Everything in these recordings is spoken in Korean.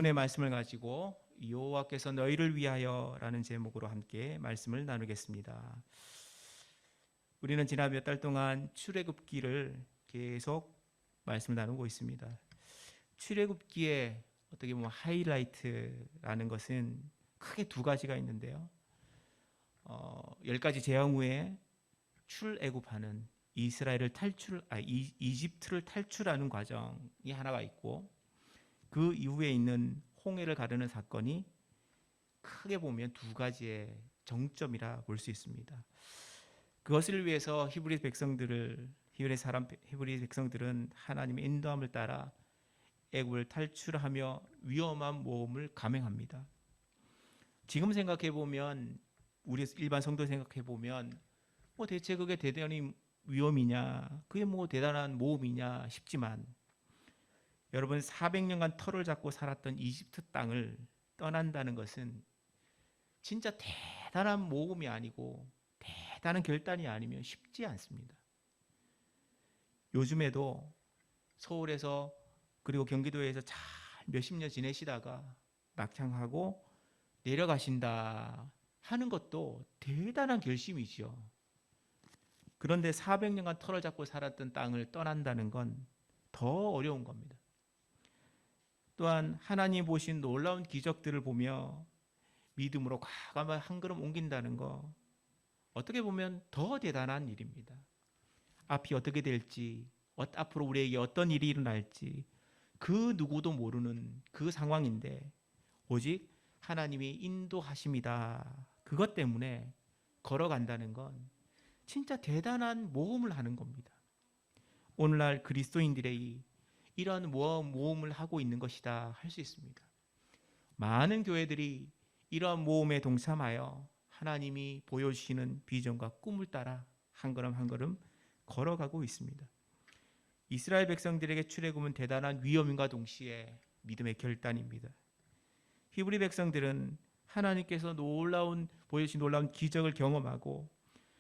믿음의 말씀을 가지고 여호와께서 너희를 위하여라는 제목으로 함께 말씀을 나누겠습니다. 우리는 지난 몇 달 동안 출애굽기를 계속 말씀을 나누고 있습니다. 출애굽기의 어떻게 보면 하이라이트라는 것은 크게 두 가지가 있는데요. 10가지 재앙 후에 출애굽하는 이집트를 탈출하는 과정이 하나가 있고, 그 이후에 있는 홍해를 가르는 사건이 크게 보면 두 가지의 정점이라 볼 수 있습니다. 그것을 위해서 히브리 백성들은 하나님의 인도함을 따라 애굽을 탈출하며 위험한 모험을 감행합니다. 지금 생각해 보면, 우리 일반 성도 생각해 보면 대체 그게 대단히 위험이냐, 그게 대단한 모험이냐 싶지만, 여러분 400년간 털을 잡고 살았던 이집트 땅을 떠난다는 것은 진짜 대단한 모험이 아니고 대단한 결단이 아니면 쉽지 않습니다. 요즘에도 서울에서 그리고 경기도에서 잘 몇십 년 지내시다가 낙향하고 내려가신다 하는 것도 대단한 결심이죠. 그런데 400년간 털을 잡고 살았던 땅을 떠난다는 건 더 어려운 겁니다. 또한 하나님 보신 놀라운 기적들을 보며 믿음으로 과감하게 한 걸음 옮긴다는 거, 어떻게 보면 더 대단한 일입니다. 앞이 어떻게 될지, 앞으로 우리에게 어떤 일이 일어날지 그 누구도 모르는 그 상황인데, 오직 하나님이 인도하심이다, 그것 때문에 걸어간다는 건 진짜 대단한 모험을 하는 겁니다. 오늘날 그리스도인들의 이런 모험을 하고 있는 것이다 할 수 있습니다. 많은 교회들이 이러한 모험에 동참하여 하나님이 보여주시는 비전과 꿈을 따라 한 걸음 한 걸음 걸어가고 있습니다. 이스라엘 백성들에게 출애굽은 대단한 위험과 동시에 믿음의 결단입니다. 히브리 백성들은 하나님께서 보여주신 놀라운 기적을 경험하고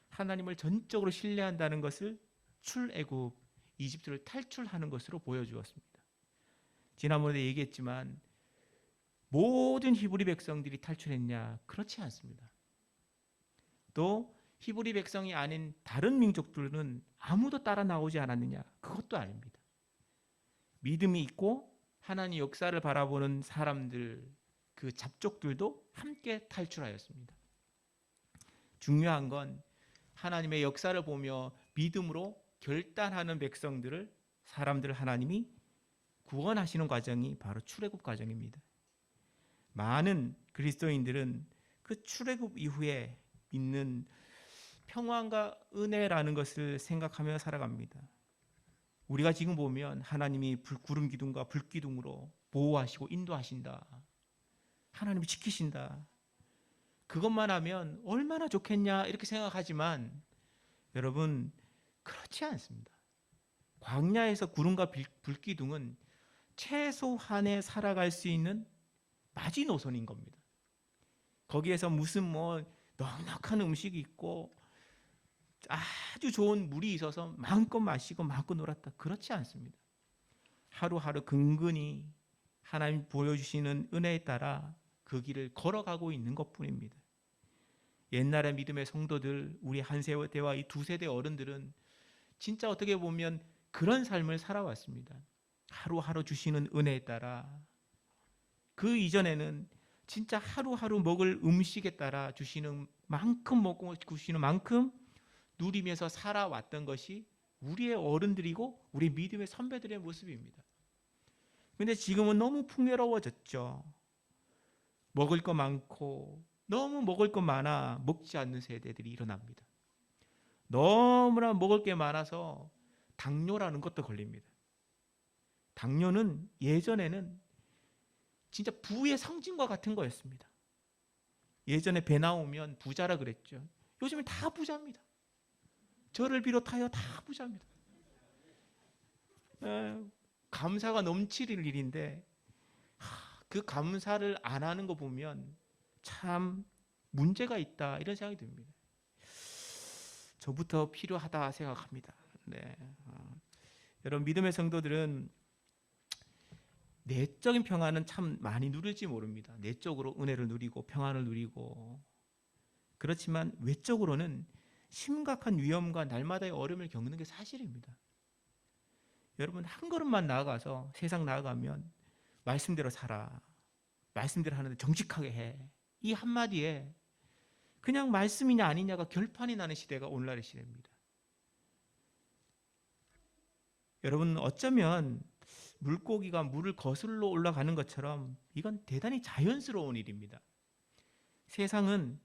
하나님을 전적으로 신뢰한다는 것을 출애굽, 이집트를 탈출하는 것으로 보여주었습니다. 지난번에 얘기했지만 모든 히브리 백성들이 탈출했냐? 그렇지 않습니다. 또 히브리 백성이 아닌 다른 민족들은 아무도 따라 나오지 않았느냐? 그것도 아닙니다. 믿음이 있고 하나님 역사를 바라보는 사람들, 그 잡족들도 함께 탈출하였습니다. 중요한 건 하나님의 역사를 보며 믿음으로 결단하는 사람들을 하나님이 구원하시는 과정이 바로 출애굽 과정입니다. 많은 그리스도인들은 그 출애굽 이후에 있는 평안과 은혜라는 것을 생각하며 살아갑니다. 우리가 지금 보면 하나님이 구름 기둥과 불 기둥으로 보호하시고 인도하신다, 하나님이 지키신다, 그것만 하면 얼마나 좋겠냐 이렇게 생각하지만, 여러분 그렇지 않습니다. 광야에서 구름과 불기둥은 최소한의 살아갈 수 있는 마지노선인 겁니다. 거기에서 무슨 넉넉한 음식이 있고 아주 좋은 물이 있어서 마음껏 마시고 마음껏 놀았다, 그렇지 않습니다. 하루하루 근근히 하나님 보여주시는 은혜에 따라 그 길을 걸어가고 있는 것뿐입니다. 옛날의 믿음의 성도들, 우리 한 세대와 이 두 세대 어른들은 진짜 어떻게 보면 그런 삶을 살아왔습니다. 하루하루 주시는 은혜에 따라, 그 이전에는 진짜 하루하루 먹을 음식에 따라 주시는 만큼 먹고 주시는 만큼 누리면서 살아왔던 것이 우리의 어른들이고 우리 믿음의 선배들의 모습입니다. 그런데 지금은 너무 풍요로워졌죠. 먹을 거 많고 너무 먹을 거 많아 먹지 않는 세대들이 일어납니다. 너무나 먹을 게 많아서 당뇨라는 것도 걸립니다. 당뇨는 예전에는 진짜 부의 상징과 같은 거였습니다. 예전에 배 나오면 부자라 그랬죠. 요즘엔 다 부자입니다. 저를 비롯하여 다 부자입니다. 감사가 넘치는 일인데 그 감사를 안 하는 거 보면 참 문제가 있다, 이런 생각이 듭니다. 저부터 필요하다 생각합니다. 네. 여러분 믿음의 성도들은 내적인 평안은 참 많이 누릴지 모릅니다. 내적으로 은혜를 누리고 평안을 누리고, 그렇지만 외적으로는 심각한 위험과 날마다의 어려움을 겪는 게 사실입니다. 여러분, 한 걸음만 나아가서 세상 나아가면 말씀대로 살아, 말씀대로 하는데 정직하게 해, 이 한마디에 그냥 말씀이냐 아니냐가 결판이 나는 시대가 오늘날의 시대입니다. 여러분, 어쩌면 물고기가 물을 거슬러 올라가는 것처럼 이건 대단히 자연스러운 일입니다. 세상은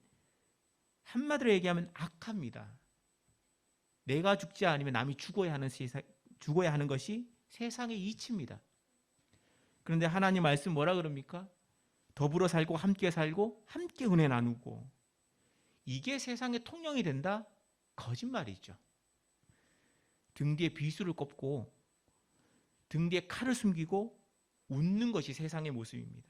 한마디로 얘기하면 악합니다. 내가 죽지 않으면 남이 죽어야 하는 것이 세상의 이치입니다. 그런데 하나님 말씀 뭐라 그럽니까? 더불어 살고 함께 은혜 나누고, 이게 세상의 통령이 된다? 거짓말이죠. 등 뒤에 비수를 꼽고 등 뒤에 칼을 숨기고 웃는 것이 세상의 모습입니다.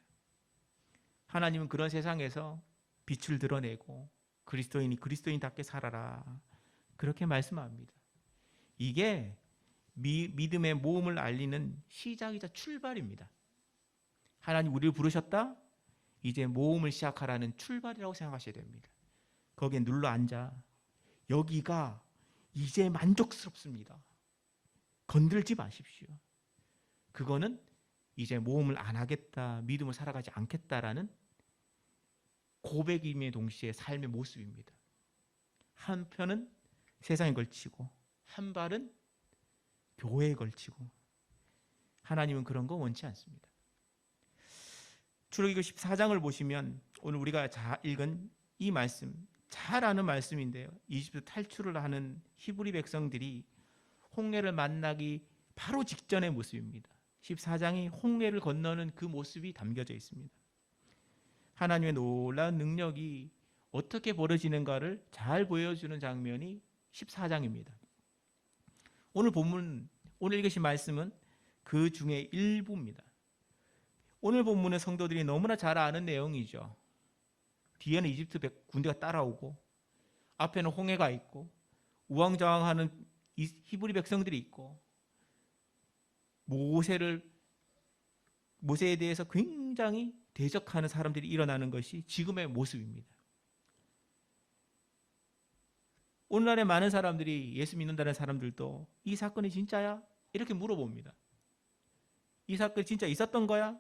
하나님은 그런 세상에서 빛을 드러내고 그리스도인이 그리스도인답게 살아라, 그렇게 말씀합니다. 이게 믿음의 모험을 알리는 시작이자 출발입니다. 하나님 우리를 부르셨다? 이제 모험을 시작하라는 출발이라고 생각하셔야 됩니다. 거기에 눌러 앉아 여기가 이제 만족스럽습니다, 건들지 마십시오. 그거는 이제 모험을 안 하겠다, 믿음을 살아가지 않겠다라는 고백임의 동시에 삶의 모습입니다. 한 편은 세상에 걸치고 한 발은 교회에 걸치고, 하나님은 그런 거 원치 않습니다. 출애굽기 14장을 보시면 오늘 우리가 읽은 이 말씀, 잘 아는 말씀인데요. 이집트 탈출을 하는 히브리 백성들이 홍해를 만나기 바로 직전의 모습입니다. 14장이 홍해를 건너는 그 모습이 담겨져 있습니다. 하나님의 놀라운 능력이 어떻게 벌어지는가를 잘 보여주는 장면이 14장입니다. 오늘 읽으신 말씀은 그 중에 일부입니다. 오늘 본문의 성도들이 너무나 잘 아는 내용이죠. 뒤에는 이집트 군대가 따라오고 앞에는 홍해가 있고 우왕좌왕하는 히브리 백성들이 있고, 모세에 대해서 굉장히 대적하는 사람들이 일어나는 것이 지금의 모습입니다. 오늘날의 많은 사람들이, 예수 믿는다는 사람들도 이 사건이 진짜야? 이렇게 물어봅니다. 이 사건이 진짜 있었던 거야?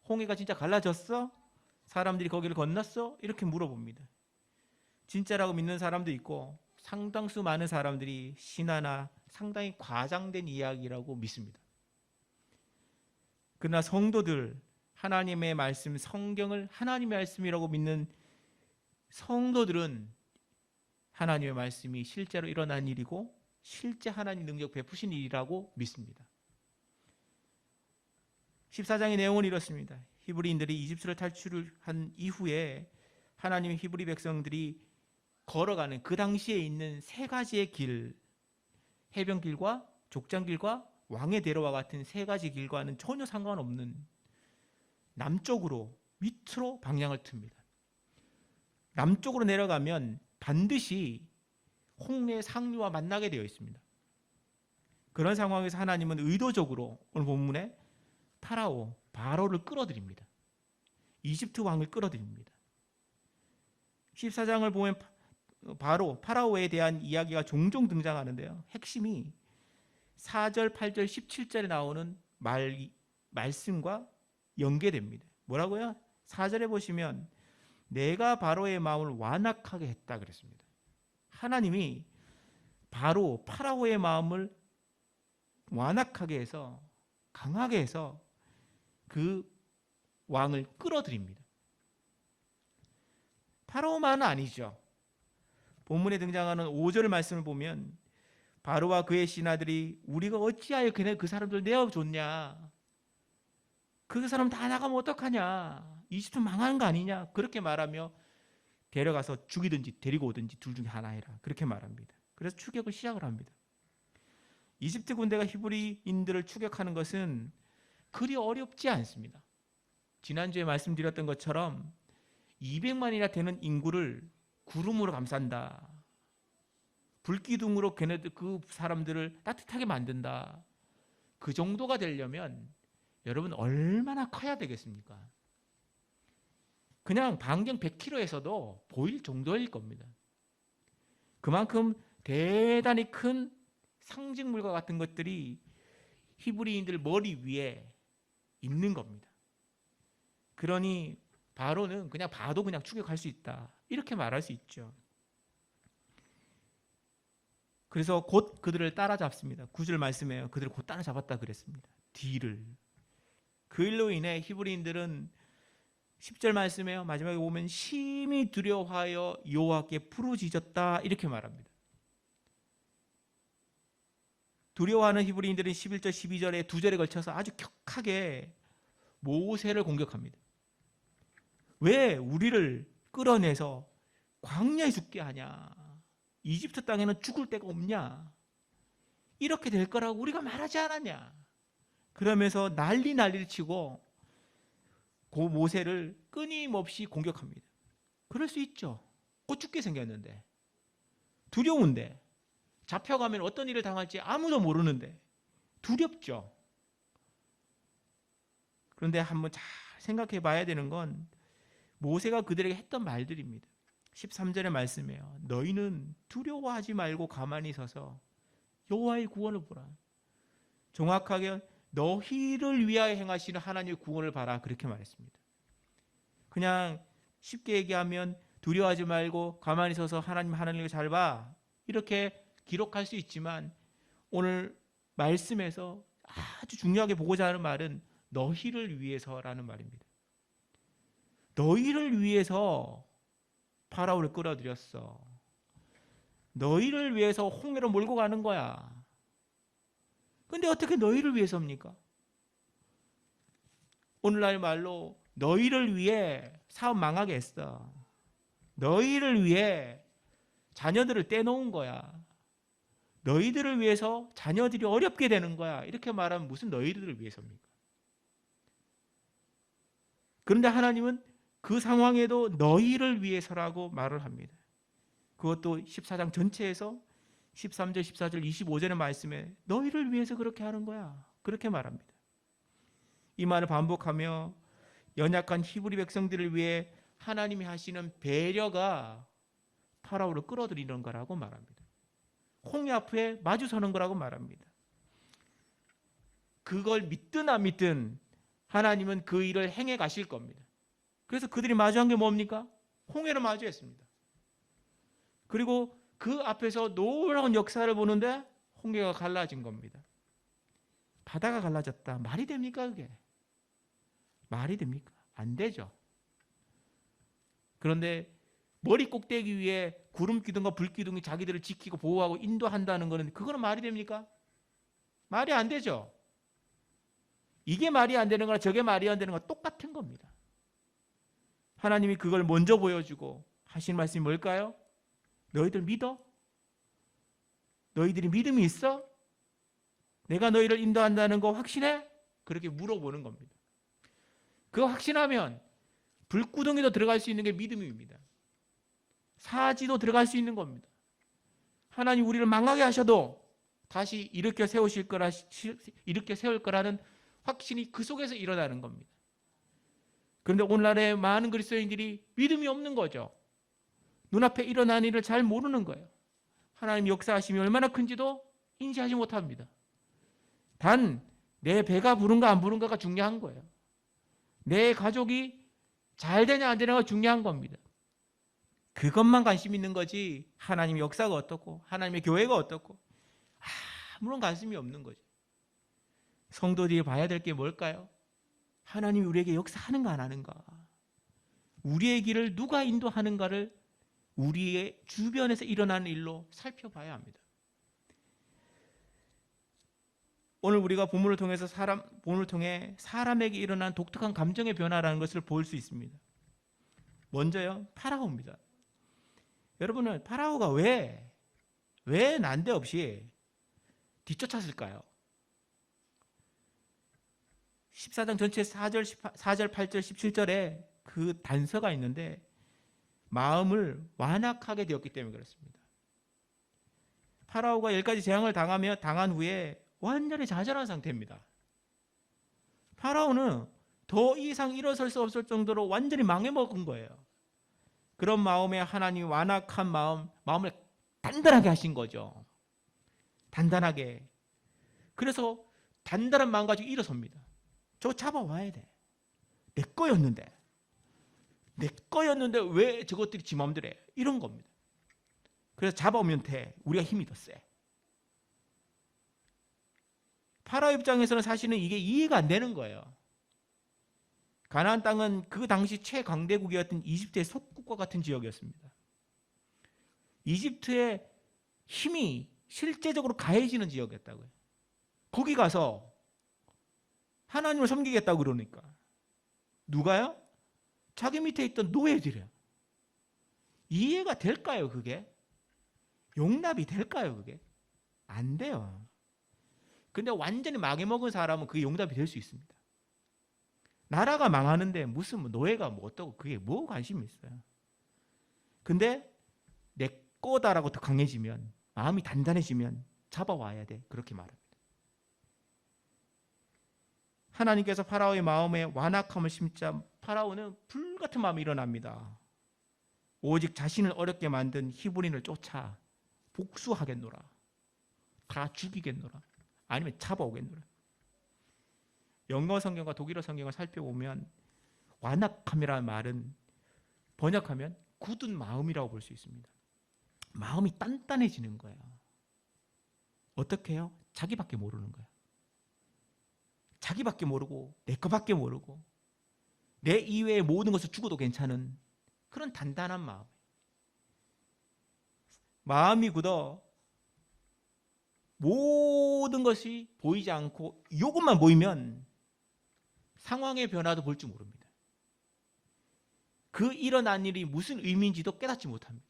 홍해가 진짜 갈라졌어? 사람들이 거기를 건넜어? 이렇게 물어봅니다. 진짜라고 믿는 사람도 있고, 상당수 많은 사람들이 신화나 상당히 과장된 이야기라고 믿습니다. 그러나 성도들, 하나님의 말씀, 성경을 하나님의 말씀이라고 믿는 성도들은 하나님의 말씀이 실제로 일어난 일이고 실제 하나님 능력 베푸신 일이라고 믿습니다. 14장의 내용은 이렇습니다. 히브리인들이 이집트를 탈출한 이후에 하나님의 히브리 백성들이 걸어가는 그 당시에 있는 세 가지의 길, 해변길과 족장길과 왕의 대로와 같은 세 가지 길과는 전혀 상관없는 남쪽으로, 밑으로 방향을 틉니다. 남쪽으로 내려가면 반드시 홍해 상류와 만나게 되어 있습니다. 그런 상황에서 하나님은 의도적으로 오늘 본문에 바로를 끌어들입니다. 이집트 왕을 끌어들입니다. 14장을 보면 파라오에 대한 이야기가 종종 등장하는데요. 핵심이 4절, 8절, 17절에 나오는 말씀과 연계됩니다. 뭐라고요? 4절에 보시면 내가 바로의 마음을 완악하게 했다 그랬습니다. 하나님이 파라오의 마음을 완악하게 해서, 강하게 해서 그 왕을 끌어들입니다. 파라오만은 아니죠. 본문에 등장하는 5절 말씀을 보면 바로와 그의 신하들이 우리가 어찌하여 그 사람들 내어줬냐, 그 사람 다 나가면 어떡하냐, 이집트 망하는 거 아니냐, 그렇게 말하며 데려가서 죽이든지 데리고 오든지 둘 중에 하나 해라, 그렇게 말합니다. 그래서 추격을 시작을 합니다. 이집트 군대가 히브리인들을 추격하는 것은 그리 어렵지 않습니다. 지난주에 말씀드렸던 것처럼 200만이나 되는 인구를 구름으로 감싼다, 불기둥으로 그 사람들을 따뜻하게 만든다, 그 정도가 되려면 여러분 얼마나 커야 되겠습니까? 그냥 반경 100km에서도 보일 정도일 겁니다. 그만큼 대단히 큰 상징물과 같은 것들이 히브리인들 머리 위에 있는 겁니다. 그러니 바로는 그냥 봐도 그냥 추격할 수 있다, 이렇게 말할 수 있죠. 그래서 곧 그들을 따라잡습니다. 9절 말씀에요. 그들을 곧 따라잡았다 그랬습니다. 뒤를. 그 일로 인해 히브리인들은 10절 말씀에요. 마지막에 보면 심히 두려워하여 여호와께 부르짖었다, 이렇게 말합니다. 두려워하는 히브리인들은 11절 12절에 두 절에 걸쳐서 아주 격하게 모세를 공격합니다. 왜 우리를 끌어내서 광야에 죽게 하냐? 이집트 땅에는 죽을 데가 없냐? 이렇게 될 거라고 우리가 말하지 않았냐? 그러면서 난리를 치고 그 모세를 끊임없이 공격합니다. 그럴 수 있죠. 곧 죽게 생겼는데, 두려운데, 잡혀가면 어떤 일을 당할지 아무도 모르는데 두렵죠. 그런데 한번 잘 생각해 봐야 되는 건 모세가 그들에게 했던 말들입니다. 13절의 말씀이에요. 너희는 두려워하지 말고 가만히 서서 여호와의 구원을 보라. 정확하게 너희를 위하여 행하시는 하나님의 구원을 봐라, 그렇게 말했습니다. 그냥 쉽게 얘기하면 두려워하지 말고 가만히 서서 하나님을 잘 봐, 이렇게 기록할 수 있지만 오늘 말씀에서 아주 중요하게 보고자 하는 말은 너희를 위해서라는 말입니다. 너희를 위해서 파라오를 끌어들였어. 너희를 위해서 홍해로 몰고 가는 거야. 근데 어떻게 너희를 위해서입니까? 오늘날 말로 너희를 위해 사업 망하게 했어. 너희를 위해 자녀들을 떼놓은 거야. 너희들을 위해서 자녀들이 어렵게 되는 거야. 이렇게 말하면 무슨 너희들을 위해서입니까? 그런데 하나님은 그 상황에도 너희를 위해서라고 말을 합니다. 그것도 14장 전체에서 13절, 14절, 25절의 말씀에 너희를 위해서 그렇게 하는 거야, 그렇게 말합니다. 이 말을 반복하며 연약한 히브리 백성들을 위해 하나님이 하시는 배려가 파라오를 끌어들이는 거라고 말합니다. 홍해 앞에 마주서는 거라고 말합니다. 그걸 믿든 안 믿든 하나님은 그 일을 행해 가실 겁니다. 그래서 그들이 마주한 게 뭡니까? 홍해를 마주했습니다. 그리고 그 앞에서 놀라운 역사를 보는데 홍해가 갈라진 겁니다. 바다가 갈라졌다. 말이 됩니까, 그게? 말이 됩니까? 안 되죠. 그런데 머리 꼭대기 위에 구름 기둥과 불 기둥이 자기들을 지키고 보호하고 인도한다는 것은, 그거는 말이 됩니까? 말이 안 되죠. 이게 말이 안 되는 거나 저게 말이 안 되는 거 똑같은 겁니다. 하나님이 그걸 먼저 보여주고 하신 말씀이 뭘까요? 너희들 믿어? 너희들이 믿음이 있어? 내가 너희를 인도한다는 거 확신해? 그렇게 물어보는 겁니다. 그거 확신하면 불구덩이도 들어갈 수 있는 게 믿음입니다. 사지도 들어갈 수 있는 겁니다. 하나님 우리를 망하게 하셔도 다시 일으켜 세우실 거라, 일으켜 세울 거라는 확신이 그 속에서 일어나는 겁니다. 그런데 오늘날의 많은 그리스도인들이 믿음이 없는 거죠. 눈앞에 일어난 일을 잘 모르는 거예요. 하나님 역사하심이 얼마나 큰지도 인지하지 못합니다. 단 내 배가 부른가 안 부른가가 중요한 거예요. 내 가족이 잘 되냐 안 되냐가 중요한 겁니다. 그것만 관심 있는 거지 하나님의 역사가 어떻고 하나님의 교회가 어떻고 아무런 관심이 없는 거죠. 성도들이 봐야 될 게 뭘까요? 하나님이 우리에게 역사하는가 안 하는가, 우리의 길을 누가 인도하는가를 우리의 주변에서 일어나는 일로 살펴봐야 합니다. 오늘 우리가 본문을 통해 사람에게 일어난 독특한 감정의 변화라는 것을 볼 수 있습니다. 먼저요, 파라오입니다. 여러분은 파라오가 왜 난데없이 뒤쫓았을까요? 14장 전체 4절, 8절, 17절에 그 단서가 있는데 마음을 완악하게 되었기 때문에 그렇습니다. 파라오가 10가지 재앙을 당한 후에 완전히 좌절한 상태입니다. 파라오는 더 이상 일어설 수 없을 정도로 완전히 망해먹은 거예요. 그런 마음에 하나님이 완악한 마음을 단단하게 하신 거죠. 단단하게. 그래서 단단한 마음 가지고 일어섭니다. 저거 잡아와야 돼. 내 거였는데 왜 저것들이 지 마음대로 해? 이런 겁니다. 그래서 잡아오면 돼. 우리가 힘이 더 세. 파라오 입장에서는 사실은 이게 이해가 안 되는 거예요. 가나안 땅은 그 당시 최강대국이었던 이집트의 속국과 같은 지역이었습니다. 이집트의 힘이 실제적으로 가해지는 지역이었다고요. 거기 가서 하나님을 섬기겠다고 그러니까 누가요? 자기 밑에 있던 노예들이요. 이해가 될까요, 그게? 용납이 될까요, 그게? 안 돼요. 근데 완전히 망해먹은 사람은 그게 용납이 될 수 있습니다. 나라가 망하는데 무슨 노예가 뭐 어떠고 그게 뭐 관심이 있어요. 근데 내 거다라고 더 강해지면, 마음이 단단해지면 잡아와야 돼. 그렇게 말합니다. 하나님께서 파라오의 마음에 완악함을 심자 파라오는 불같은 마음이 일어납니다. 오직 자신을 어렵게 만든 히브리인을 쫓아 복수하겠노라. 다 죽이겠노라. 아니면 잡아오겠노라. 영어 성경과 독일어 성경을 살펴보면 완악함이라는 말은 번역하면 굳은 마음이라고 볼 수 있습니다. 마음이 단단해지는 거예요. 어떻게 해요? 자기밖에 모르는 거예요. 자기밖에 모르고 내 거밖에 모르고 내 이외의 모든 것을 죽어도 괜찮은 그런 단단한 마음. 마음이 굳어 모든 것이 보이지 않고 이것만 보이면 상황의 변화도 볼 줄 모릅니다. 그 일어난 일이 무슨 의미인지도 깨닫지 못합니다.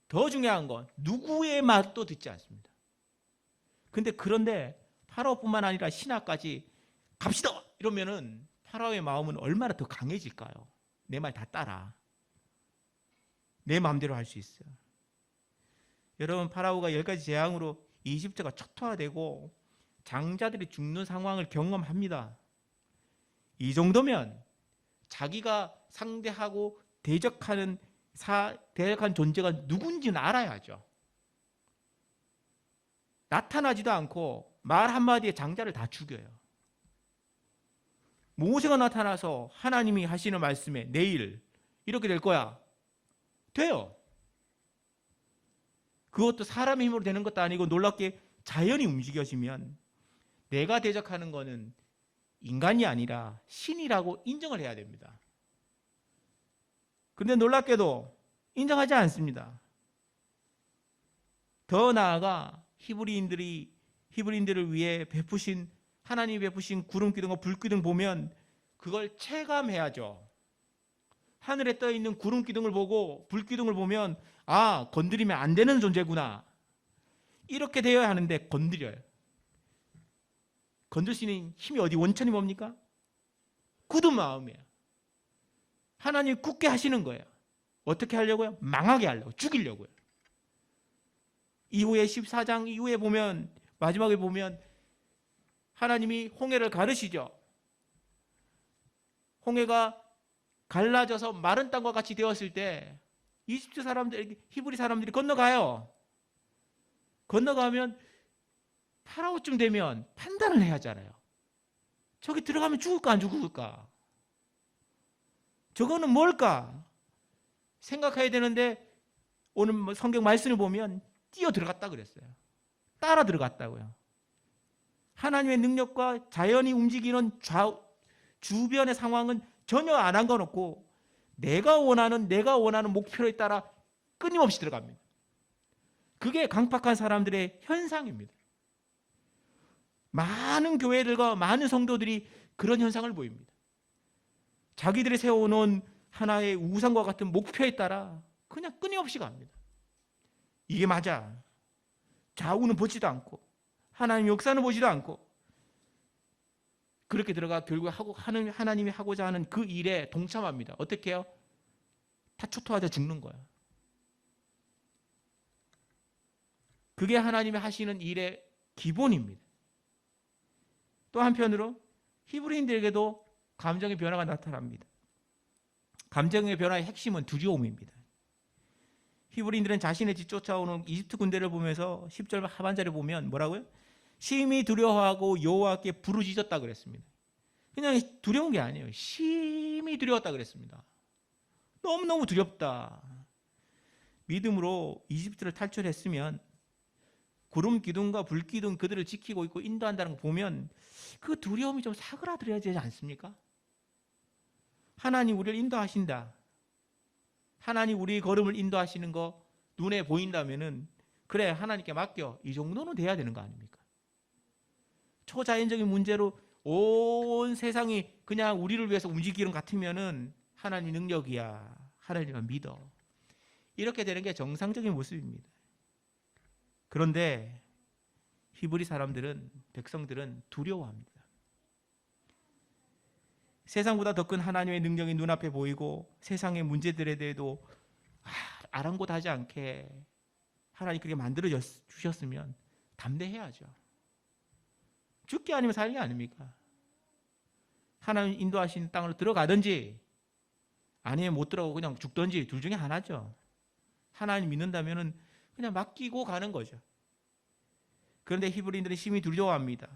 더 중요한 건 누구의 말도 듣지 않습니다. 그런데 파라오뿐만 아니라 신하까지 갑시다 이러면은 파라오의 마음은 얼마나 더 강해질까요? 내 말 다 따라. 내 마음대로 할 수 있어요. 여러분, 파라오가 10가지 재앙으로 이집트가 초토화되고 장자들이 죽는 상황을 경험합니다. 이 정도면 자기가 상대하고 대적한 존재가 누군지는 알아야죠. 나타나지도 않고 말 한마디에 장자를 다 죽여요. 모세가 나타나서 하나님이 하시는 말씀에 내일 이렇게 될 거야. 돼요. 그것도 사람의 힘으로 되는 것도 아니고 놀랍게 자연이 움직여지면 내가 대적하는 거는 인간이 아니라 신이라고 인정을 해야 됩니다. 그런데 놀랍게도 인정하지 않습니다. 더 나아가 히브리인들을 위해 하나님이 베푸신 구름기둥과 불기둥 보면 그걸 체감해야죠. 하늘에 떠 있는 구름기둥을 보고 불기둥을 보면 건드리면 안 되는 존재구나. 이렇게 되어야 하는데 건드려요. 건들 수 있는 힘이 어디 원천이 뭡니까? 굳은 마음이에요. 하나님이 굳게 하시는 거예요. 어떻게 하려고요? 망하게 하려고, 죽이려고요. 이후에 14장 이후에 보면, 마지막에 보면 하나님이 홍해를 가르시죠. 홍해가 갈라져서 마른 땅과 같이 되었을 때 이집트 사람들, 히브리 사람들이 건너가요. 건너가면 파라오쯤 되면 판단을 해야 하잖아요. 저기 들어가면 죽을까 안 죽을까? 저거는 뭘까? 생각해야 되는데 오늘 성경 말씀을 보면 뛰어 들어갔다 그랬어요. 따라 들어갔다고요. 하나님의 능력과 자연이 움직이는 주변의 상황은 전혀 안 한 거 놓고 내가 원하는 목표에 따라 끊임없이 들어갑니다. 그게 강팍한 사람들의 현상입니다. 많은 교회들과 많은 성도들이 그런 현상을 보입니다. 자기들이 세워놓은 하나의 우상과 같은 목표에 따라 그냥 끊임없이 갑니다. 이게 맞아. 좌우는 보지도 않고 하나님 역사는 보지도 않고 그렇게 들어가 결국 하나님이 하고자 하는 그 일에 동참합니다. 어떻게 해요? 다 초토화돼 죽는 거야. 그게 하나님이 하시는 일의 기본입니다. 또 한편으로 히브리인들에게도 감정의 변화가 나타납니다. 감정의 변화의 핵심은 두려움입니다. 히브리인들은 자신의 뒤 쫓아오는 이집트 군대를 보면서 10절 하반절에 보면 뭐라고요? 심히 두려워하고 여호와께 부르짖었다 그랬습니다. 그냥 두려운 게 아니에요. 심히 두려웠다 그랬습니다. 너무너무 두렵다. 믿음으로 이집트를 탈출했으면 구름 기둥과 불 기둥 그들을 지키고 있고 인도한다는 거 보면 그 두려움이 좀 사그라들어야 되지 않습니까? 하나님 우리를 인도하신다. 하나님 우리의 걸음을 인도하시는 거 눈에 보인다면은 그래 하나님께 맡겨. 이 정도는 돼야 되는 거 아닙니까? 초자연적인 문제로 온 세상이 그냥 우리를 위해서 움직이는 것 같으면은 하나님 능력이야. 하나님을 믿어. 이렇게 되는 게 정상적인 모습입니다. 그런데 히브리 사람들은, 백성들은 두려워합니다. 세상보다 더 큰 하나님의 능력이 눈앞에 보이고 세상의 문제들에 대해도 아랑곳하지 않게 하나님 그렇게 만들어 주셨으면 담대해야죠. 죽기 아니면 살기 아닙니까? 하나님 인도하신 땅으로 들어가든지 아니면 못 들어가고 그냥 죽든지 둘 중에 하나죠. 하나님 믿는다면 그냥 맡기고 가는 거죠. 그런데 히브리인들은 심히 두려워합니다.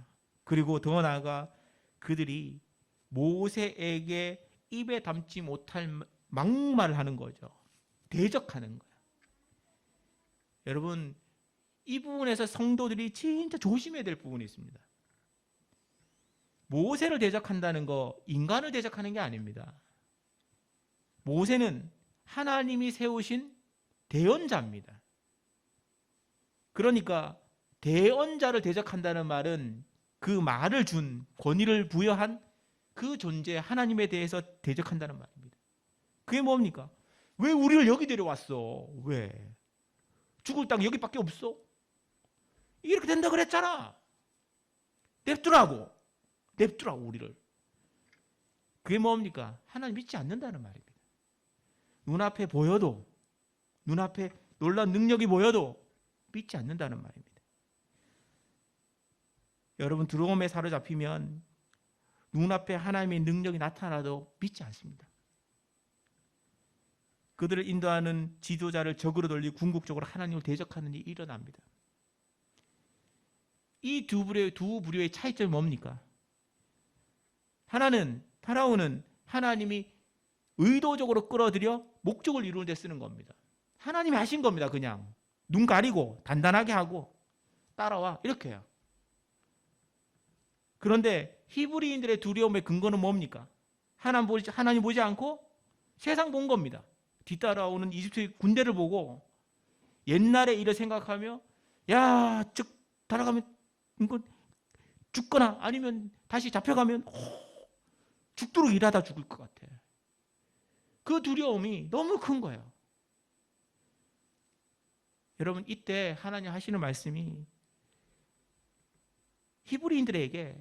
그리고 더 나아가 그들이 모세에게 입에 담지 못할 막말을 하는 거죠. 대적하는 거예요. 여러분, 이 부분에서 성도들이 진짜 조심해야 될 부분이 있습니다. 모세를 대적한다는 거 인간을 대적하는 게 아닙니다. 모세는 하나님이 세우신 대언자입니다. 그러니까 대언자를 대적한다는 말은 그 말을 준 권위를 부여한 그 존재 하나님에 대해서 대적한다는 말입니다. 그게 뭡니까? 왜 우리를 여기 데려왔어? 왜? 죽을 땅 여기밖에 없어? 이렇게 된다 그랬잖아. 냅두라고 우리를. 그게 뭡니까? 하나님 믿지 않는다는 말입니다. 눈앞에 보여도, 눈앞에 놀라운 능력이 보여도 믿지 않는다는 말입니다. 여러분, 두려움에 사로잡히면 눈앞에 하나님의 능력이 나타나도 믿지 않습니다. 그들을 인도하는 지도자를 적으로 돌리고 궁극적으로 하나님을 대적하는 일이 일어납니다. 이 두 부류의 차이점이 뭡니까? 하나는, 파라오는 하나님이 의도적으로 끌어들여 목적을 이루는 데 쓰는 겁니다. 하나님이 하신 겁니다. 그냥 눈 가리고 단단하게 하고 따라와 이렇게 해요. 그런데 히브리인들의 두려움의 근거는 뭡니까? 하나님 보지 않고 세상 본 겁니다. 뒤따라오는 이집트 군대를 보고 옛날의 일을 생각하며 따라가면 이건 죽거나 아니면 다시 잡혀가면 죽도록 일하다 죽을 것 같아. 그 두려움이 너무 큰 거예요. 여러분, 이때 하나님 하시는 말씀이 히브리인들이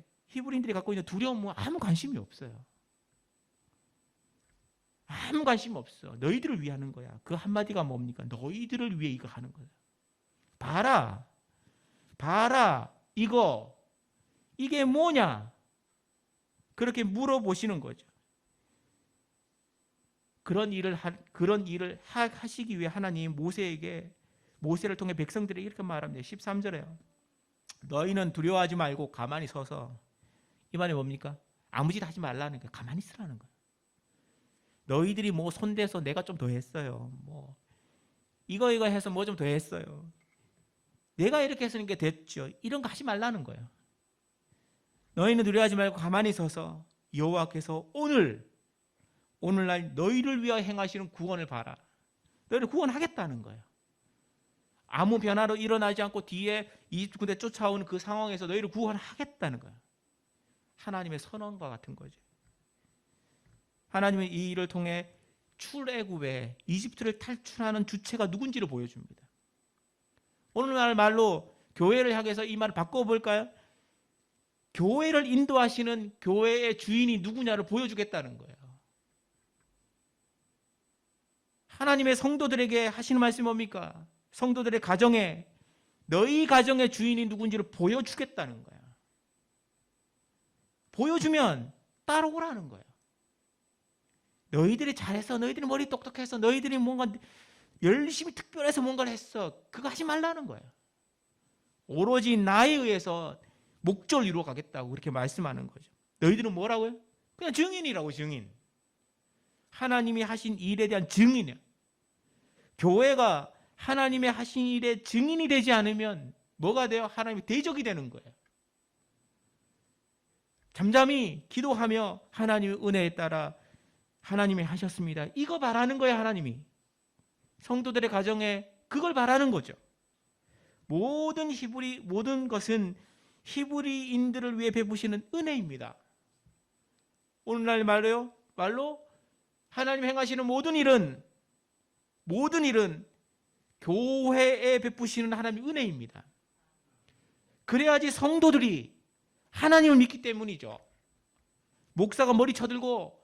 갖고 있는 두려움은 아무 관심이 없어요. 아무 관심 없어. 너희들을 위해 하는 거야. 그 한마디가 뭡니까? 너희들을 위해 이거 하는 거야. 봐라, 이게 뭐냐? 그렇게 물어보시는 거죠. 그런 일을 하시기 위해 하나님 모세를 통해 백성들에게 이렇게 말합니다. 13절에요. 너희는 두려워하지 말고 가만히 서서, 이 말이 뭡니까? 아무 짓 하지 말라는 거예요. 가만히 있으라는 거예요. 너희들이 뭐 손대서 내가 좀 더 했어요. 뭐 이거 해서 뭐 좀 더 했어요. 내가 이렇게 했으니 게 됐죠. 이런 거 하지 말라는 거예요. 너희는 두려워하지 말고 가만히 서서 여호와께서 오늘날 너희를 위하여 행하시는 구원을 봐라. 너희를 구원하겠다는 거예요. 아무 변화도 일어나지 않고 뒤에 이집트 군대 쫓아오는 그 상황에서 너희를 구원하겠다는 거예요. 하나님의 선언과 같은 거죠. 하나님은 이 일을 통해 출애굽에 이집트를 탈출하는 주체가 누군지를 보여줍니다. 오늘날 말로 교회를 향해서 이 말을 바꿔볼까요? 교회를 인도하시는 교회의 주인이 누구냐를 보여주겠다는 거예요. 하나님의 성도들에게 하시는 말씀이 뭡니까? 성도들의 가정에, 너희 가정의 주인이 누군지를 보여주겠다는 거야. 보여주면 따라오라는 거예요. 너희들이 잘해서, 너희들이 머리 똑똑해서, 너희들이 뭔가 열심히 특별해서 뭔가를 했어. 그거 하지 말라는 거예요. 오로지 나에 의해서 목적을 이루어 가겠다고 그렇게 말씀하는 거죠. 너희들은 뭐라고요? 그냥 증인이라고, 증인. 하나님이 하신 일에 대한 증인이에요. 교회가 하나님의 하신 일의 증인이 되지 않으면 뭐가 돼요? 하나님의 대적이 되는 거예요. 잠잠히 기도하며 하나님의 은혜에 따라 하나님이 하셨습니다. 이거 바라는 거예요, 하나님이. 성도들의 가정에 그걸 바라는 거죠. 모든 것은 히브리인들을 위해 베푸시는 은혜입니다. 오늘날 말로 하나님 행하시는 모든 일은 교회에 베푸시는 하나님의 은혜입니다. 그래야지 성도들이 하나님을 믿기 때문이죠. 목사가 머리 쳐들고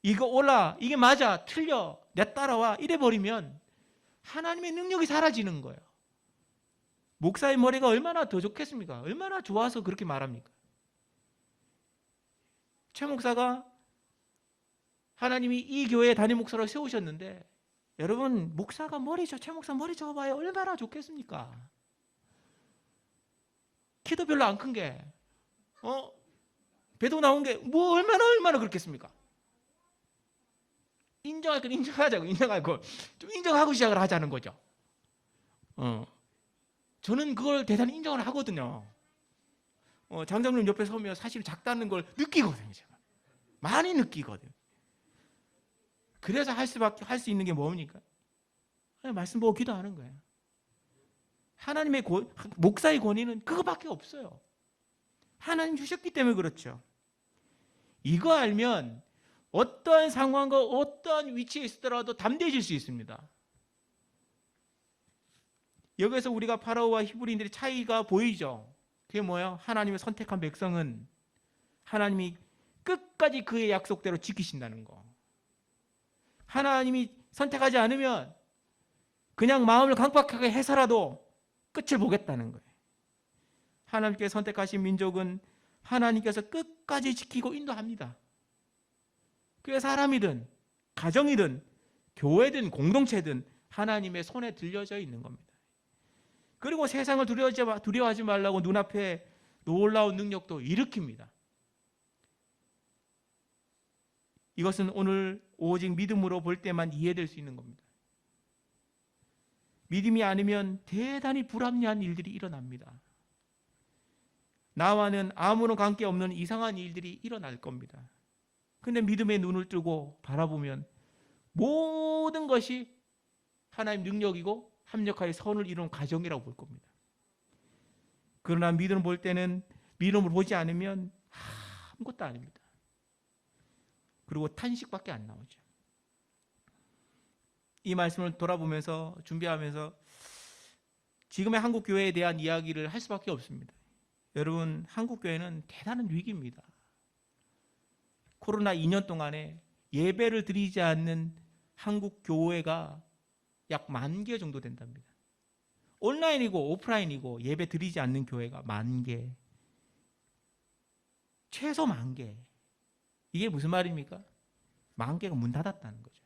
이거 옳아, 이게 맞아, 틀려, 내 따라와 이래버리면 하나님의 능력이 사라지는 거예요. 목사의 머리가 얼마나 더 좋겠습니까? 얼마나 좋아서 그렇게 말합니까? 최 목사가 하나님이 이 교회에 담임 목사로 세우셨는데, 여러분, 목사가 최 목사 머리 좋아봐야 얼마나 좋겠습니까? 키도 별로 안 큰 게, 배도 나온 게 뭐 얼마나 그렇겠습니까? 인정할 건 인정하자고, 좀 인정하고 시작을 하자는 거죠. 저는 그걸 대단히 인정을 하거든요. 장장님 옆에 서면 사실 작다는 걸 느끼거든요. 제가 많이 느끼거든요. 그래서 할 수 있는 게 뭡니까? 말씀 보고 기도하는 거예요. 하나님의 목사의 권위는 그거밖에 없어요. 하나님 주셨기 때문에 그렇죠. 이거 알면 어떠한 상황과 어떠한 위치에 있더라도 담대해질 수 있습니다. 여기서 우리가 파라오와 히브리인들의 차이가 보이죠. 그게 뭐예요? 하나님의 선택한 백성은 하나님이 끝까지 그의 약속대로 지키신다는 거. 하나님이 선택하지 않으면 그냥 마음을 강박하게 해서라도 끝을 보겠다는 거예요. 하나님께 선택하신 민족은 하나님께서 끝까지 지키고 인도합니다. 그게 사람이든 가정이든 교회든 공동체든 하나님의 손에 들려져 있는 겁니다. 그리고 세상을 두려워하지 말라고 눈앞에 놀라운 능력도 일으킵니다. 이것은 오늘 오직 믿음으로 볼 때만 이해될 수 있는 겁니다. 믿음이 아니면 대단히 불합리한 일들이 일어납니다. 나와는 아무런 관계없는 이상한 일들이 일어날 겁니다. 근데 믿음의 눈을 뜨고 바라보면 모든 것이 하나님 능력이고 합력하여 선을 이루는 과정이라고 볼 겁니다. 그러나 믿음을 볼 때는 믿음을 보지 않으면 아무것도 아닙니다. 그리고 탄식밖에 안 나오죠. 이 말씀을 돌아보면서 준비하면서 지금의 한국 교회에 대한 이야기를 할 수밖에 없습니다. 여러분, 한국 교회는 대단한 위기입니다. 코로나 2년 동안에 예배를 드리지 않는 한국 교회가 약 10,000개 정도 된답니다. 온라인이고 오프라인이고 예배 드리지 않는 교회가 10,000개. 최소 10,000개. 이게 무슨 말입니까? 10,000개가 문 닫았다는 거죠.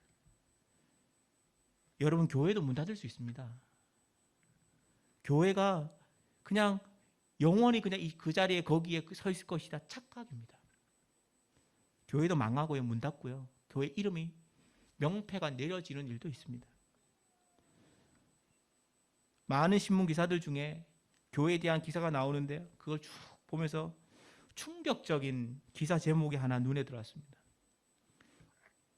여러분, 교회도 문 닫을 수 있습니다. 교회가 그냥 영원히 그냥 그 자리에 거기에 서 있을 것이다 착각입니다. 교회도 망하고요, 문 닫고요. 교회 이름이 명패가 내려지는 일도 있습니다. 많은 신문 기사들 중에 교회에 대한 기사가 나오는데 그걸 쭉 보면서 충격적인 기사 제목이 하나 눈에 들어왔습니다.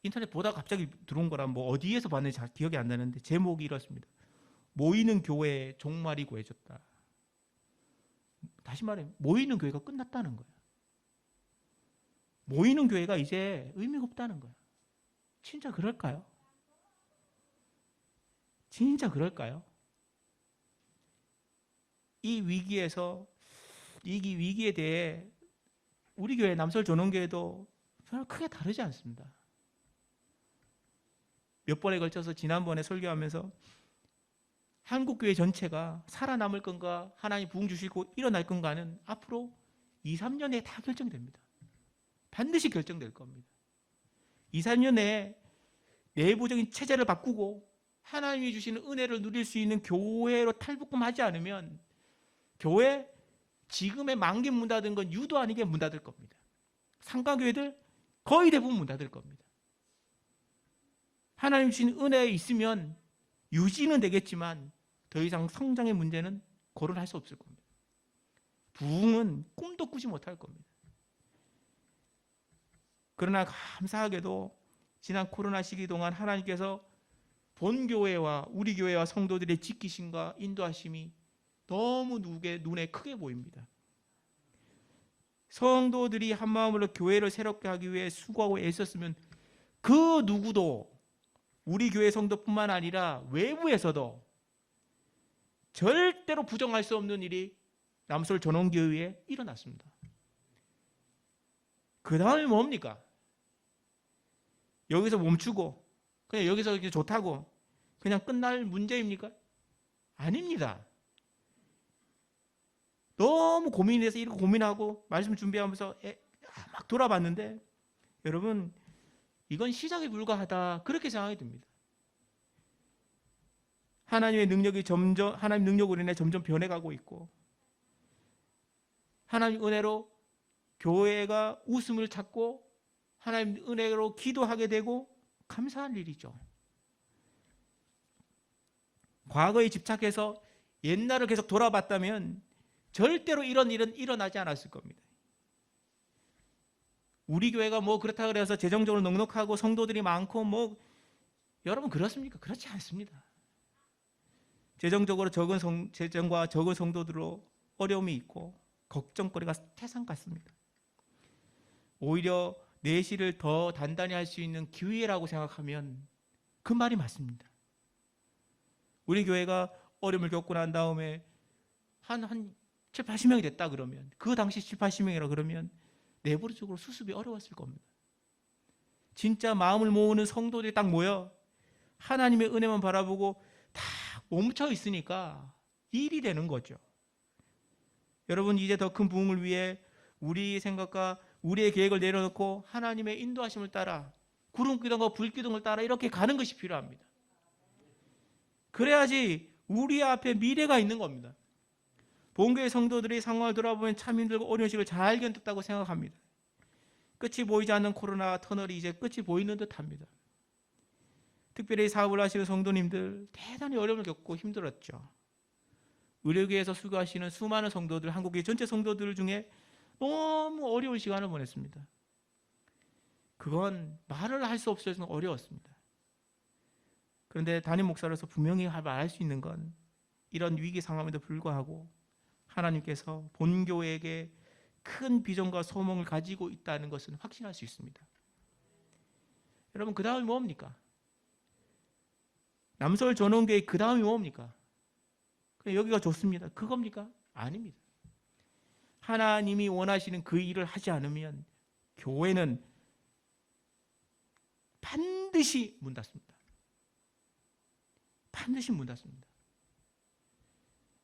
인터넷 보다가 갑자기 들어온 거라 뭐 어디에서 봤는지 잘 기억이 안 나는데 제목이 이렇습니다. 모이는 교회에 종말이 구해졌다. 다시 말해, 모이는 교회가 끝났다는 거예요. 모이는 교회가 이제 의미가 없다는 거예요. 진짜 그럴까요? 진짜 그럴까요? 이 위기에 대해 우리 교회 남설존원교회도 별로 크게 다르지 않습니다. 몇 번에 걸쳐서 지난번에 설교하면서 한국교회 전체가 살아남을 건가, 하나님 부흥 주시고 일어날 건가는 앞으로 2, 3년에 다 결정됩니다. 반드시 결정될 겁니다. 2, 3년 내에 내부적인 체제를 바꾸고 하나님이 주시는 은혜를 누릴 수 있는 교회로 탈북금하지 않으면 교회 지금의 만개 문 닫은 건 유도 아니게 문 닫을 겁니다. 상가교회들 거의 대부분 문 닫을 겁니다. 하나님 주신 은혜에 있으면 유지는 되겠지만 더 이상 성장의 문제는 거론할 수 없을 겁니다. 부흥은 꿈도 꾸지 못할 겁니다. 그러나 감사하게도 지난 코로나 시기 동안 하나님께서 본교회와 우리 교회와 성도들의 지키심과 인도하심이 너무 눈에 크게 보입니다. 성도들이 한마음으로 교회를 새롭게 하기 위해 수고하고 애썼으면 그 누구도 우리 교회 성도뿐만 아니라 외부에서도 절대로 부정할 수 없는 일이 남서울 전원교회에 일어났습니다. 그 다음에 뭡니까? 여기서 멈추고 그냥 여기서 이렇게 좋다고 그냥 끝날 문제입니까? 아닙니다. 너무 고민해서 이렇게 고민하고 말씀 준비하면서 막 돌아봤는데 여러분 이건 시작에 불과하다 그렇게 생각이 듭니다. 하나님 능력으로 인해 점점 변해가고 있고 하나님 은혜로 교회가 웃음을 찾고 하나님 은혜로 기도하게 되고 감사한 일이죠. 과거에 집착해서 옛날을 계속 돌아봤다면 절대로 이런 일은 일어나지 않았을 겁니다. 우리 교회가 뭐 그렇다 그래서 재정적으로 넉넉하고 성도들이 많고 뭐 여러분 그렇습니까? 그렇지 않습니다. 재정과 적은 성도들로 어려움이 있고 걱정거리가 태산 같습니다. 오히려 내실을 더 단단히 할 수 있는 기회라고 생각하면 그 말이 맞습니다. 우리 교회가 어려움을 겪고 난 다음에 한 7, 80명이 됐다 그러면 그 당시 7, 80명이라 그러면 내부적으로 수습이 어려웠을 겁니다. 진짜 마음을 모으는 성도들이 딱 모여 하나님의 은혜만 바라보고 다 멈춰 있으니까 일이 되는 거죠. 여러분 이제 더 큰 부흥을 위해 우리 생각과 우리의 계획을 내려놓고 하나님의 인도하심을 따라 구름기둥과 불기둥을 따라 이렇게 가는 것이 필요합니다. 그래야지 우리 앞에 미래가 있는 겁니다. 본교회 성도들이 상황을 돌아보면 참 힘들고 어려운 시기를 잘 견뎠다고 생각합니다. 끝이 보이지 않는 코로나 터널이 이제 끝이 보이는 듯합니다. 특별히 사업을 하시는 성도님들 대단히 어려움을 겪고 힘들었죠. 의료계에서 수고하시는 수많은 성도들, 한국의 전체 성도들 중에 너무 어려운 시간을 보냈습니다. 그건 말을 할 수 없어서 어려웠습니다. 그런데 담임 목사로서 분명히 말할 수 있는 건 이런 위기 상황에도 불구하고 하나님께서 본교회에게 큰 비전과 소망을 가지고 있다는 것은 확신할 수 있습니다. 여러분 그 다음이 뭡니까? 남서울 전원교회 그 다음이 뭡니까? 여기가 좋습니다. 그겁니까? 아닙니다. 하나님이 원하시는 그 일을 하지 않으면 교회는 반드시 문 닫습니다. 반드시 문 닫습니다.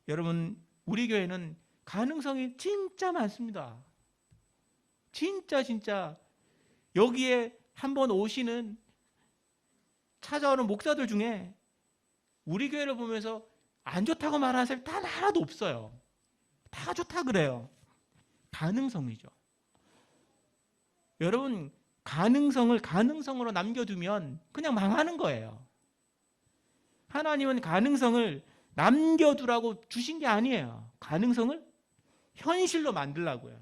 여러분 우리 교회는 가능성이 진짜 많습니다. 진짜 여기에 한번 오시는 찾아오는 목사들 중에 우리 교회를 보면서 안 좋다고 말하는 사람이 단 하나도 없어요. 다 좋다 그래요. 가능성이죠. 여러분 가능성을 가능성으로 남겨두면 그냥 망하는 거예요. 하나님은 가능성을 남겨두라고 주신 게 아니에요. 가능성을 현실로 만들라고요.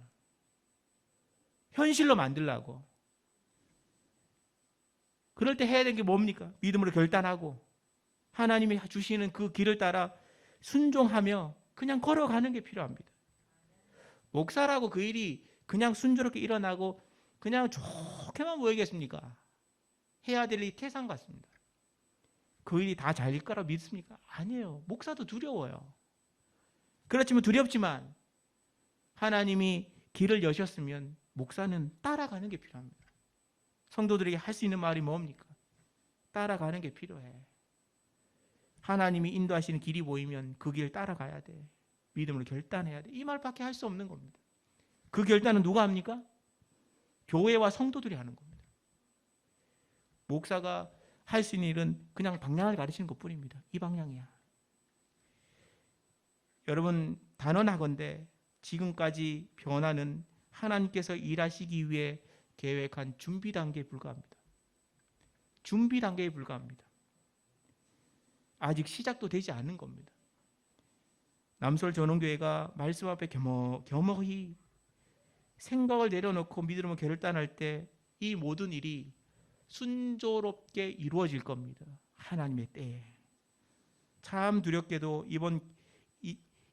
현실로 만들라고. 그럴 때 해야 되는 게 뭡니까? 믿음으로 결단하고 하나님이 주시는 그 길을 따라 순종하며 그냥 걸어가는 게 필요합니다. 목사라고 그 일이 그냥 순조롭게 일어나고 그냥 좋게만 보이겠습니까? 해야 될 일이 태산 같습니다. 그 일이 다 잘릴 거라 믿습니까? 아니에요. 목사도 두려워요. 그렇지만 두렵지만 하나님이 길을 여셨으면 목사는 따라가는 게 필요합니다. 성도들에게 할 수 있는 말이 뭡니까? 따라가는 게 필요해. 하나님이 인도하시는 길이 보이면 그 길 따라가야 돼. 믿음으로 결단해야 돼. 이 말밖에 할 수 없는 겁니다. 그 결단은 누가 합니까? 교회와 성도들이 하는 겁니다. 목사가 할 수 있는 일은 그냥 방향을 가르치는 것뿐입니다. 이 방향이야. 여러분, 단언하건대 지금까지 변화는 하나님께서 일하시기 위해 계획한 준비 단계에 불과합니다. 준비 단계에 불과합니다. 아직 시작도 되지 않은 겁니다. 남솔 전원교회가 말씀 앞에 겸허히 생각을 내려놓고 믿음으로 결단할 때 이 모든 일이 순조롭게 이루어질 겁니다. 하나님의 때에. 참 두렵게도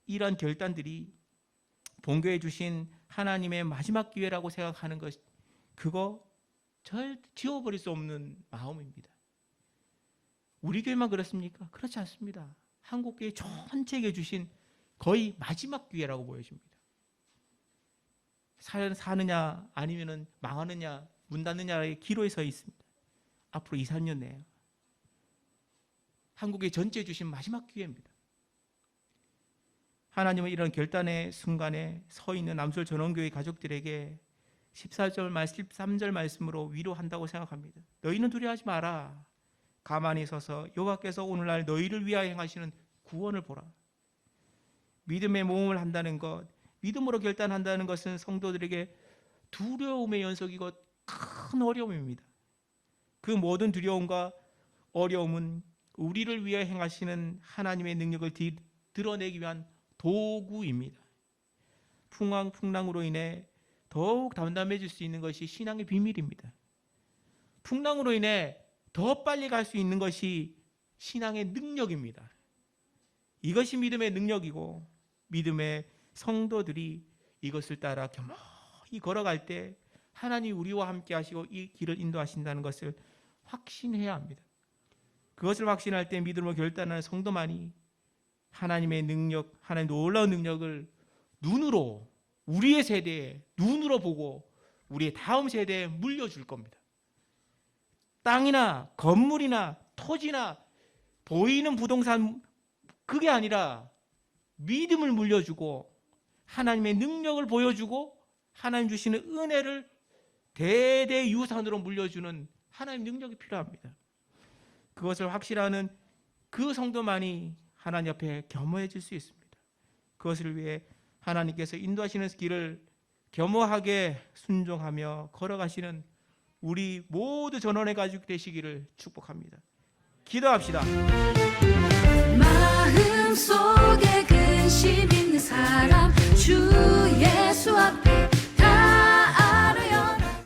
이런 결단들이 본교에 주신 하나님의 마지막 기회라고 생각하는 것, 그거 절대 지워버릴 수 없는 마음입니다. 우리 교회만 그렇습니까? 그렇지 않습니다. 한국교회 전체에게 주신 거의 마지막 기회라고 보여집니다. 사느냐 아니면 망하느냐 문 닫느냐의 기로에 서 있습니다. 앞으로 2, 3년 내에 한국의 전체에 주신 마지막 기회입니다. 하나님은 이런 결단의 순간에 서 있는 남솔 전원교회 가족들에게 14절, 13절 말씀으로 위로한다고 생각합니다. 너희는 두려워하지 마라. 가만히 서서 여호와께서 오늘날 너희를 위하여 행하시는 구원을 보라. 믿음의 모험을 한다는 것, 믿음으로 결단한다는 것은 성도들에게 두려움의 연속이고 큰 어려움입니다. 그 모든 두려움과 어려움은 우리를 위해 행하시는 하나님의 능력을 드러내기 위한 도구입니다. 풍랑으로 인해 더욱 담담해질 수 있는 것이 신앙의 비밀입니다. 풍랑으로 인해 더 빨리 갈 수 있는 것이 신앙의 능력입니다. 이것이 믿음의 능력이고 믿음의 성도들이 이것을 따라 겸허히 걸어갈 때 하나님이 우리와 함께 하시고 이 길을 인도하신다는 것을 확신해야 합니다. 그것을 확신할 때 믿음으로 결단하는 성도만이 하나님의 능력, 하나님의 놀라운 능력을 눈으로 우리의 세대에 눈으로 보고 우리의 다음 세대에 물려줄 겁니다. 땅이나 건물이나 토지나 보이는 부동산 그게 아니라 믿음을 물려주고 하나님의 능력을 보여주고 하나님 주시는 은혜를 대대 유산으로 물려주는 하나님 능력이 필요합니다. 그것을 확실하는 그 성도만이 하나님 앞에 겸허해질 수 있습니다. 그것을 위해 하나님께서 인도하시는 길을 겸허하게 순종하며 걸어가시는 우리 모두 전원의 가족 되시기를 축복합니다. 기도합시다. 마음속에